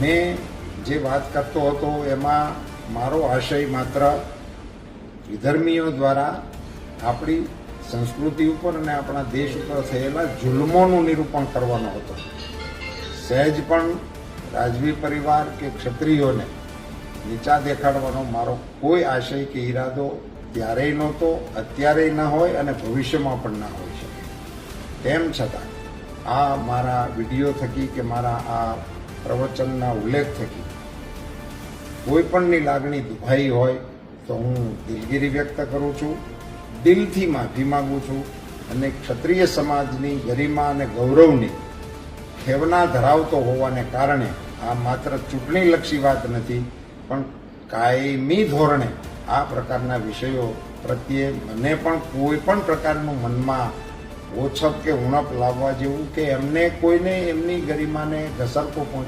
મેં જે વાત કરતો હતો એમાં મારો આશય માત્ર વિધર્મીઓ દ્વારા આપણી સંસ્કૃતિ ઉપર અને આપણા દેશ ઉપર થયેલા જુલ્મોનું નિરૂપણ કરવાનો હતો. સહેજ પણ રાજવી પરિવાર કે ક્ષત્રિયોને નીચા દેખાડવાનો મારો કોઈ આશય કે ઈરાદો ત્યારેય નહોતો, અત્યારેય ન હોય અને ભવિષ્યમાં પણ ના હોઈ શકે. તેમ છતાં આ મારા વિડીયો થકી કે મારા આ પ્રવચનના ઉલ્લેખ થકી કોઈ પણની લાગણી દુભાઈ હોય તો હું દિલગીરી વ્યક્ત કરું છું, દિલથી માફી માંગુ છું અને ક્ષત્રિય સમાજની ગરિમા અને ગૌરવની ખેવના ધરાવતો હોવાને કારણે આ માત્ર ચૂંટણીલક્ષી વાત નથી, પણ કાયમી ધોરણે આ પ્રકારના વિષયો પ્રત્યે મને પણ કોઈ પણ પ્રકારનું મનમાં ઓછપ કે ઉણપ લાવવા જેવું કે એમને કોઈને એમની ગરિમાને ઘસરકો પહોંચાડવા